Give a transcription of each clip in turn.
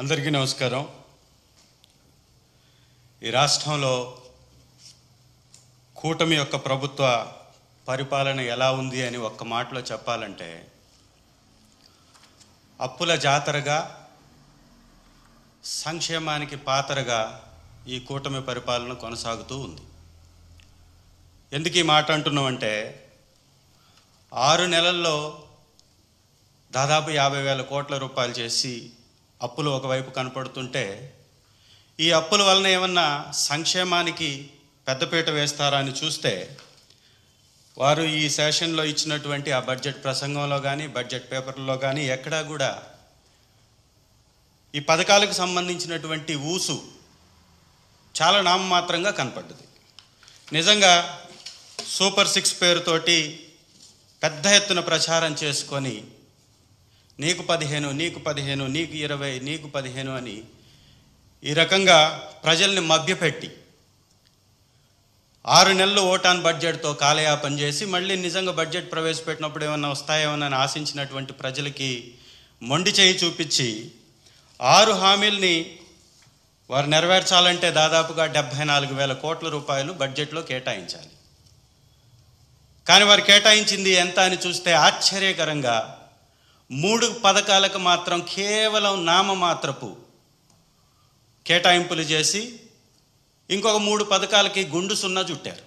అందరికీ నమస్కారం. ఈ రాష్ట్రంలో కూటమి యొక్క ప్రభుత్వ పరిపాలన ఎలా ఉంది అని ఒక్క మాటలో చెప్పాలంటే, అప్పుల జాతరగా, సంక్షేమానికి పాతరగా ఈ కూటమి పరిపాలన కొనసాగుతూ ఉంది. ఎందుకు ఈ మాట అంటున్నామంటే, 6 నెలల్లో దాదాపు 50,000 కోట్ల రూపాయలు చేసి అప్పులు ఒకవైపు కనపడుతుంటే, ఈ అప్పుల వలన ఏమన్నా సంక్షేమానికి పెద్దపీట వేస్తారా అని చూస్తే, వారు ఈ సెషన్లో ఇచ్చినటువంటి ఆ బడ్జెట్ ప్రసంగంలో కానీ బడ్జెట్ పేపర్లో కానీ ఎక్కడా కూడా ఈ పథకాలకు సంబంధించినటువంటి ఊసు చాలా నామమాత్రంగా కనపడ్డది. నిజంగా సూపర్ 6 పేరుతోటి పెద్ద ఎత్తున ప్రచారం చేసుకొని నీకు 15, నీకు 15, నీకు 20, నీకు 15 అని ఈ రకంగా ప్రజల్ని మభ్యపెట్టి 6 నెలలు ఓటాన్ బడ్జెట్తో కాలయాపన చేసి మళ్ళీ నిజంగా బడ్జెట్ ప్రవేశపెట్టినప్పుడు ఏమన్నా వస్తాయేమోనని ఆశించినటువంటి ప్రజలకి మొండి చేయి చూపించి 6 హామీల్ని వారు నెరవేర్చాలంటే దాదాపుగా 74,000 కోట్ల రూపాయలు బడ్జెట్లో కేటాయించాలి. కానీ వారు కేటాయించింది ఎంత అని చూస్తే ఆశ్చర్యకరంగా 3 పథకాలకు మాత్రం కేవలం నామమాత్రపు కేటాయింపులు చేసి ఇంకొక 3 పథకాలకి గుండు సున్నా చుట్టారు.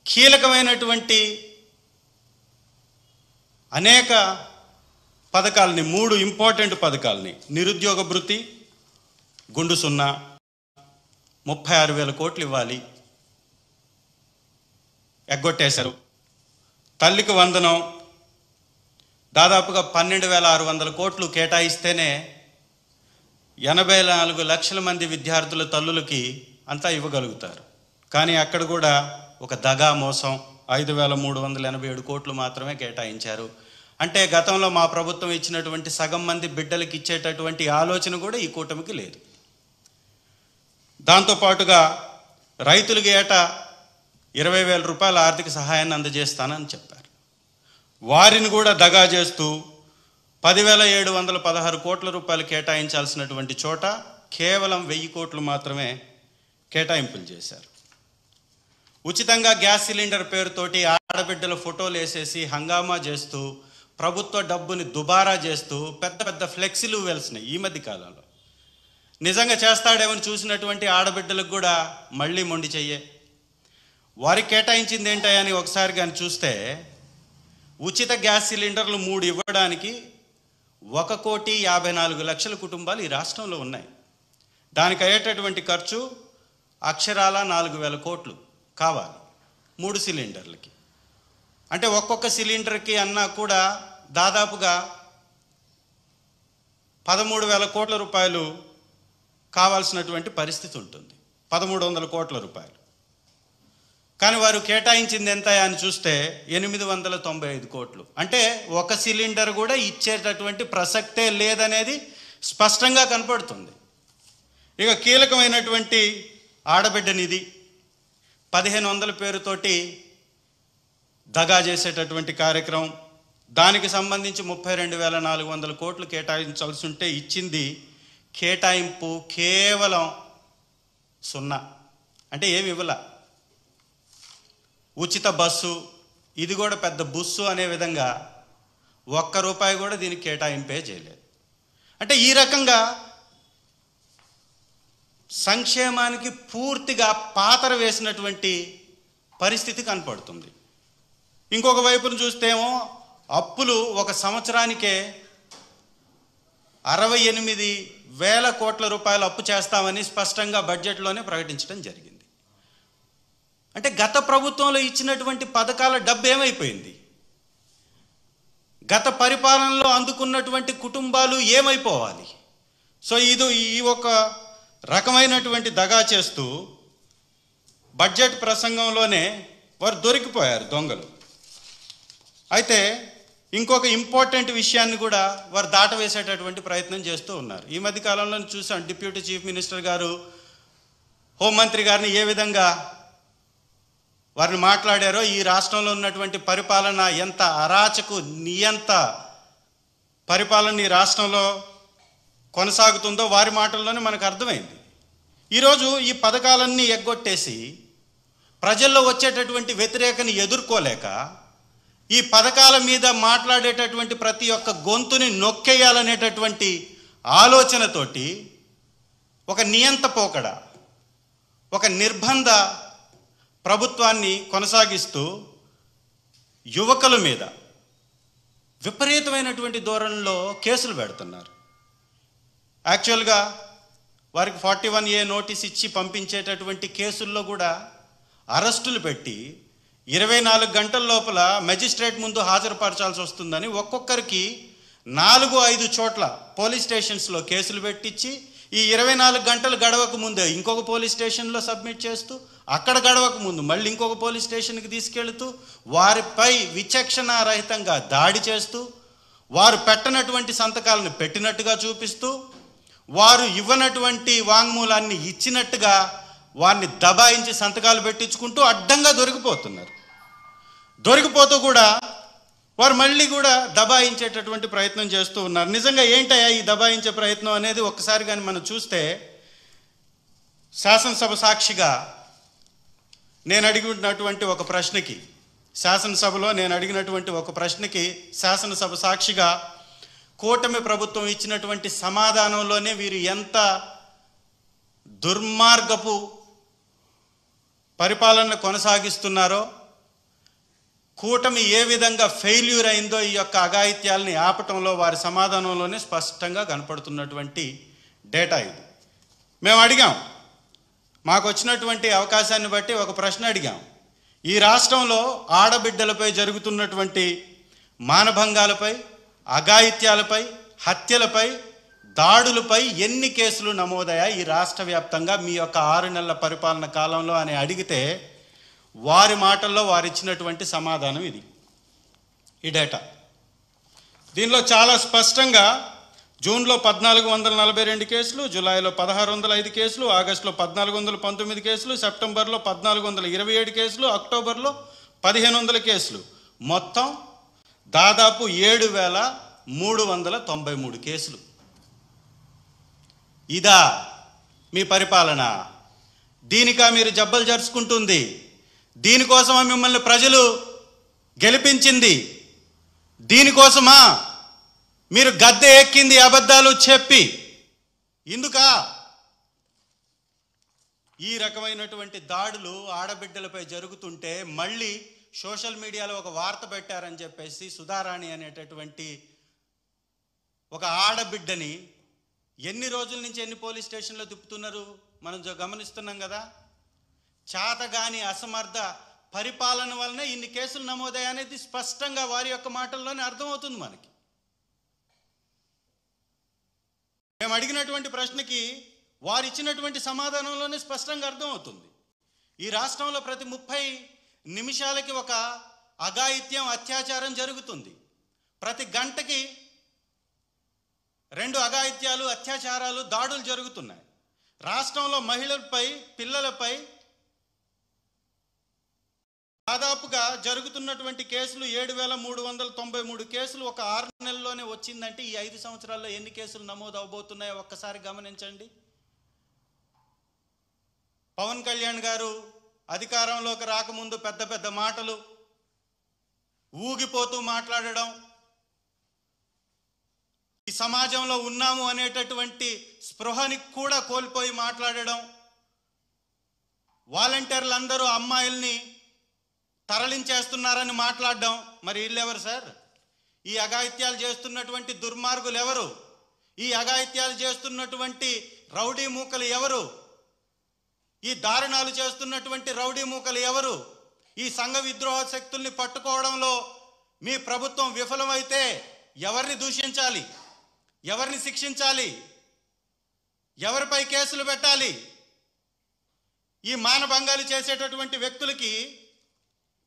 కీలకమైనటువంటి అనేక పథకాలని, 3 ఇంపార్టెంట్ పథకాలని, నిరుద్యోగ భృతి గుండు సున్నా, 36,000 కోట్లు ఇవ్వాలి, ఎగ్గొట్టేశారు. తల్లికి వందనం దాదాపుగా 12,600 కోట్లు కేటాయిస్తేనే 84 లక్షల మంది విద్యార్థుల తల్లులకి అంతా ఇవ్వగలుగుతారు. కానీ అక్కడ కూడా ఒక దగా మోసం 5,387 కోట్లు మాత్రమే కేటాయించారు. అంటే గతంలో మా ప్రభుత్వం ఇచ్చినటువంటి సగం మంది బిడ్డలకి ఇచ్చేటటువంటి ఆలోచన కూడా ఈ కూటమికి లేదు. దాంతోపాటుగా రైతులకి ఏటా 20,000 రూపాయల ఆర్థిక సహాయాన్ని అందజేస్తానని చెప్పారు. వారిని కూడా దగా చేస్తూ 10,716 కోట్ల రూపాయలు కేటాయించాల్సినటువంటి చోట కేవలం 1,000 కోట్లు మాత్రమే కేటాయింపులు చేశారు. ఉచితంగా గ్యాస్ సిలిండర్ పేరుతోటి ఆడబిడ్డల ఫోటోలు వేసేసి హంగామా చేస్తూ ప్రభుత్వ డబ్బుని దుబారా చేస్తూ పెద్ద పెద్ద ఫ్లెక్సీలు వెలిసినాయి ఈ మధ్య కాలంలో. నిజంగా చేస్తాడేమని చూసినటువంటి ఆడబిడ్డలకు కూడా మళ్ళీ మొండి చెయ్యే. వారికి కేటాయించింది ఏంటని ఒకసారి కానీ చూస్తే, ఉచిత గ్యాస్ సిలిండర్లు 3 ఇవ్వడానికి 1,54,00,000 కుటుంబాలు ఈ రాష్ట్రంలో ఉన్నాయి. దానికి అయ్యేటటువంటి ఖర్చు అక్షరాల 4,000 కోట్లు కావాలి 3 సిలిండర్లకి. అంటే ఒక్కొక్క సిలిండర్కి అన్నా కూడా దాదాపుగా 13,000 కోట్ల రూపాయలు కావాల్సినటువంటి పరిస్థితి ఉంటుంది, 1,300 కోట్ల రూపాయలు. కానీ వారు కేటాయించింది ఎంత అని చూస్తే 895 కోట్లు. అంటే ఒక సిలిండర్ కూడా ఇచ్చేటటువంటి ప్రసక్తే లేదనేది స్పష్టంగా కనపడుతుంది. ఇక కీలకమైనటువంటి ఆడబిడ్డ నిధి 1,500 పేరుతోటి దగా చేసేటటువంటి కార్యక్రమం, దానికి సంబంధించి 32,400 కోట్లు కేటాయించాల్సి ఉంటే ఇచ్చింది కేటాయింపు కేవలం 0. అంటే ఏమి ఇవ్వలా. ఉచిత బస్సు, ఇది కూడా పెద్ద బుస్సు అనే విధంగా 1 రూపాయి కూడా దీనికి కేటాయింపే చేయలేదు. అంటే ఈ రకంగా సంక్షేమానికి పూర్తిగా పాతర వేసినటువంటి పరిస్థితి కనపడుతుంది. ఇంకొక వైపును చూస్తేమో అప్పులు ఒక సంవత్సరానికే 68,000 కోట్ల రూపాయలు అప్పు చేస్తామని స్పష్టంగా బడ్జెట్లోనే ప్రకటించడం జరిగింది. అంటే గత ప్రభుత్వంలో ఇచ్చినటువంటి పథకాల డబ్బు ఏమైపోయింది? గత పరిపాలనలో అందుకున్నటువంటి కుటుంబాలు ఏమైపోవాలి? సో ఈ ఒక రకమైనటువంటి దగా చేస్తూ బడ్జెట్ ప్రసంగంలోనే వారు దొరికిపోయారు దొంగలు. అయితే ఇంకొక ఇంపార్టెంట్ విషయాన్ని కూడా వారు దాటవేసేటటువంటి ప్రయత్నం చేస్తూ ఉన్నారు. ఈ మధ్య కాలంలో చూసాం, డిప్యూటీ చీఫ్ మినిస్టర్ గారు హోంమంత్రి గారిని ఏ విధంగా వారిని మాట్లాడారో, ఈ రాష్ట్రంలో ఉన్నటువంటి పరిపాలన ఎంత అరాచకు నియంత పరిపాలన ఈ రాష్ట్రంలో కొనసాగుతుందో వారి మాటల్లోనే మనకు అర్థమైంది. ఈరోజు ఈ పథకాలన్నీ ఎగ్గొట్టేసి ప్రజల్లో వచ్చేటటువంటి వ్యతిరేకని ఎదుర్కోలేక ఈ పథకాల మీద మాట్లాడేటటువంటి ప్రతి ఒక్క గొంతుని నొక్కేయాలనేటటువంటి ఆలోచనతోటి ఒక నియంత పోకడ, ఒక నిర్బంధ ప్రభుత్వాన్ని కొనసాగిస్తూ యువకుల మీద విపరీతమైనటువంటి ధోరణిలో కేసులు పెడుతున్నారు. యాక్చువల్గా వారికి 41A నోటీస్ ఇచ్చి పంపించేటటువంటి కేసుల్లో కూడా అరెస్టులు పెట్టి 24 గంటల లోపల మెజిస్ట్రేట్ ముందు హాజరుపరచాల్సి వస్తుందని ఒక్కొక్కరికి 4-5 చోట్ల పోలీస్ స్టేషన్స్లో కేసులు పెట్టించి ఈ 24 గంటలు గడవక ముందే ఇంకొక పోలీస్ స్టేషన్లో సబ్మిట్ చేస్తూ, అక్కడ గడవక ముందు మళ్ళీ ఇంకొక పోలీస్ స్టేషన్కి తీసుకెళ్తూ వారిపై విచక్షణారహితంగా దాడి చేస్తూ, వారు పెట్టనటువంటి సంతకాలను పెట్టినట్టుగా చూపిస్తూ, వారు ఇవ్వనటువంటి వాంగ్మూలాన్ని ఇచ్చినట్టుగా వారిని దబాయించి సంతకాలు పెట్టించుకుంటూ అడ్డంగా దొరికిపోతున్నారు. దొరికిపోతూ కూడా వారు మళ్ళీ కూడా దబాయించేటటువంటి ప్రయత్నం చేస్తూ ఉన్నారు. నిజంగా ఏంటయ్యా ఈ దబాయించే ప్రయత్నం అనేది ఒక్కసారి కానీ మనం చూస్తే, శాసనసభ సాక్షిగా నేను అడిగినటువంటి ఒక ప్రశ్నకి, శాసనసభలో నేను అడిగినటువంటి ఒక ప్రశ్నకి శాసనసభ సాక్షిగా కూటమి ప్రభుత్వం ఇచ్చినటువంటి సమాధానంలోనే వీరు ఎంత దుర్మార్గపు పరిపాలన కొనసాగిస్తున్నారో, కూటమి ఏ విధంగా ఫెయిల్యూర్ అయిందో ఈ యొక్క అఘాయిత్యాలని ఆపటంలో వారి సమాధానంలోనే స్పష్టంగా కనపడుతున్నటువంటి డేటా ఇది. మేము అడిగాం, మాకు వచ్చినటువంటి అవకాశాన్ని బట్టి ఒక ప్రశ్న అడిగాం. ఈ రాష్ట్రంలో ఆడబిడ్డలపై జరుగుతున్నటువంటి మానభంగాలపై, అఘాయిత్యాలపై, హత్యలపై, దాడులపై ఎన్ని కేసులు నమోదయ్యాయి ఈ రాష్ట్ర వ్యాప్తంగా మీ యొక్క 6 నెలల పరిపాలన కాలంలో అని అడిగితే వారి మాటల్లో వారు ఇచ్చినటువంటి సమాధానం ఇది, ఈ డేటా. దీనిలో చాలా స్పష్టంగా జూన్లో 1442 కేసులు, జూలైలో 1605 కేసులు, ఆగస్టులో 1419 కేసులు, సెప్టెంబర్లో 1427 కేసులు, అక్టోబర్లో 1500 కేసులు, మొత్తం దాదాపు 7393 కేసులు. ఇదా మీ పరిపాలన? దీనికా మీరు జబ్బలు జరుచుకుంటుంది? దీనికోసమా మిమ్మల్ని ప్రజలు గెలిపించింది? దీనికోసమా మీరు గద్దె ఎక్కింది అబద్ధాలు చెప్పి? ఇందుకా ఈ రకమైనటువంటి దాడులు ఆడబిడ్డలపై జరుగుతుంటే మళ్ళీ సోషల్ మీడియాలో ఒక వార్త పెట్టారని చెప్పేసి సుధారాణి అనేటటువంటి ఒక ఆడబిడ్డని ఎన్ని రోజుల నుంచి ఎన్ని పోలీస్ స్టేషన్లో తిప్పుతున్నారు మనం గమనిస్తున్నాం కదా. చాతగాని అసమర్థ పరిపాలన వలన ఇన్ని కేసులు నమోదయ్యాయనేది స్పష్టంగా వారి యొక్క మాటల్లోనే అర్థమవుతుంది మనకి. మేము అడిగినటువంటి ప్రశ్నకి వారు ఇచ్చినటువంటి సమాధానంలోనే స్పష్టంగా అర్థమవుతుంది. ఈ రాష్ట్రంలో ప్రతి 30 నిమిషాలకి ఒక అఘాయిత్యం, అత్యాచారం జరుగుతుంది. ప్రతి గంటకి 2 అఘాయిత్యాలు, అత్యాచారాలు, దాడులు జరుగుతున్నాయి. రాష్ట్రంలో మహిళలపై, పిల్లలపై దాదాపుగా జరుగుతున్నటువంటి కేసులు 7393 కేసులు ఒక 6 నెలల్లోనే వచ్చిందంటే ఈ 5 సంవత్సరాల్లో ఎన్ని కేసులు నమోదు అవబోతున్నాయో ఒక్కసారి గమనించండి. పవన్ కళ్యాణ్ గారు అధికారంలోకి రాకముందు పెద్ద పెద్ద మాటలు, ఊగిపోతూ మాట్లాడడం, ఈ సమాజంలో ఉన్నాము అనేటటువంటి స్పృహని కూడా కోల్పోయి మాట్లాడడం, వాలంటీర్లు అందరూ అమ్మాయిల్ని తరలించేస్తున్నారని మాట్లాడడం. మరి వీళ్ళెవరు సార్? ఈ అఘాయిత్యాలు చేస్తున్నటువంటి దుర్మార్గులు ఎవరు? ఈ అఘాయిత్యాలు చేస్తున్నటువంటి రౌడీ మూకలు ఎవరు? ఈ దారుణాలు చేస్తున్నటువంటి రౌడీ మూకలు ఎవరు? ఈ సంఘ విద్రోహ శక్తుల్ని పట్టుకోవడంలో మీ ప్రభుత్వం విఫలమైతే ఎవరిని దూషించాలి? ఎవరిని శిక్షించాలి? ఎవరిపై కేసులు పెట్టాలి? ఈ మానభంగాలు చేసేటటువంటి వ్యక్తులకి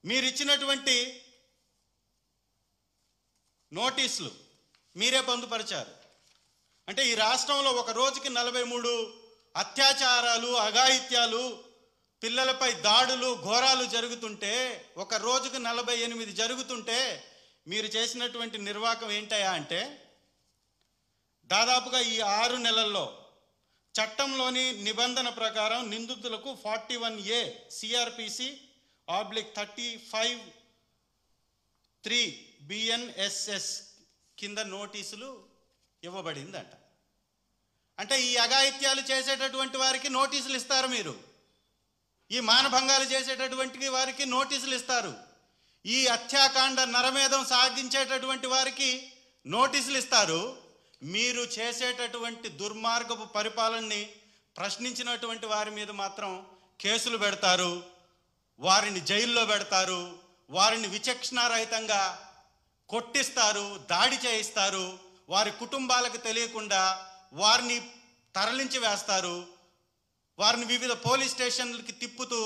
మీరిచ్చినటువంటి నోటీసులు మీరే పొందుపరిచారు. అంటే ఈ రాష్ట్రంలో ఒక రోజుకి 43 అత్యాచారాలు, అఘాయిత్యాలు, పిల్లలపై దాడులు, ఘోరాలు జరుగుతుంటే, ఒక రోజుకు 48 జరుగుతుంటే మీరు చేసినటువంటి నిర్వాకం ఏంటయా అంటే దాదాపుగా ఈ 6 నెలల్లో చట్టంలోని నిబంధన ప్రకారం నిందితులకు 41A CRPC /35(3) BNSS కింద నోటీసులు ఇవ్వబడిందంట. అంటే ఈ అఘాయిత్యాలు చేసేటటువంటి వారికి నోటీసులు ఇస్తారు, మీరు ఈ మానభంగాలు చేసేటటువంటి వారికి నోటీసులు ఇస్తారు, ఈ హత్యాకాండ నరమేధం సాగించేటటువంటి వారికి నోటీసులు ఇస్తారు. మీరు చేసేటటువంటి దుర్మార్గపు పరిపాలనని ప్రశ్నించినటువంటి వారి మీద మాత్రం కేసులు పెడతారు, వారిని జైల్లో పెడతారు, వారిని విచక్షణారహితంగా కొట్టిస్తారు, దాడి చేయిస్తారు, వారి కుటుంబాలకు తెలియకుండా వారిని తరలించి వేస్తారు, వారిని వివిధ పోలీస్ స్టేషన్లకి తిప్పుతూ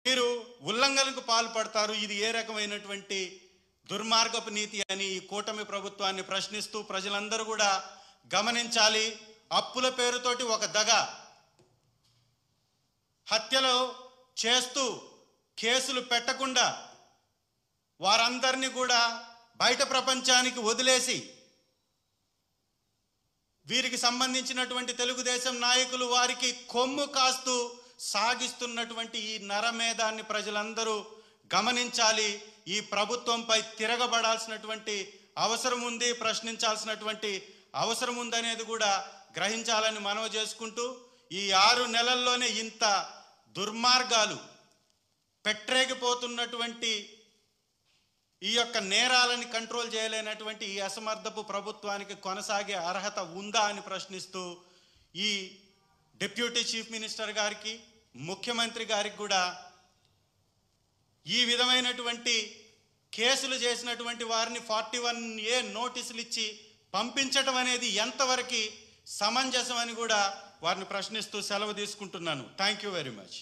మీరు ఉల్లంఘనకు పాల్పడతారు. ఇది ఏ రకమైనటువంటి దుర్మార్గపు నీతి అని ఈ కూటమి ప్రభుత్వాన్ని ప్రశ్నిస్తూ ప్రజలందరూ కూడా గమనించాలి. అప్పుల పేరుతోటి ఒక దగ, హత్యలు చేస్తూ కేసులు పెట్టకుండా వారందరినీ కూడా బయట ప్రపంచానికి వదిలేసి వీరికి సంబంధించినటువంటి తెలుగుదేశం నాయకులు వారికి కొమ్ము కాస్తూ సాగిస్తున్నటువంటి ఈ నరమేధాన్ని ప్రజలందరూ గమనించాలి. ఈ ప్రభుత్వంపై తిరగబడాల్సినటువంటి అవసరం ఉంది, ప్రశ్నించాల్సినటువంటి అవసరం ఉందనేది కూడా గ్రహించాలని మనవి చేసుకుంటూ, ఈ 6 నెలల్లోనే ఇంత దుర్మార్గాలు పెట్టరేగిపోతున్నటువంటి ఈ యొక్క నేరాలని కంట్రోల్ చేయలేనటువంటి ఈ అసమర్థపు ప్రభుత్వానికి కొనసాగే అర్హత ఉందా అని ప్రశ్నిస్తూ ఈ డిప్యూటీ చీఫ్ మినిస్టర్ గారికి, ముఖ్యమంత్రి గారికి కూడా ఈ విధమైనటువంటి కేసులు చేసినటువంటి వారిని 41A నోటీసులు ఇచ్చి పంపించడం అనేది ఎంతవరకు సమంజసం అని కూడా వారిని ప్రశ్నిస్తూ సెలవు తీసుకుంటున్నాను. Thank you very much.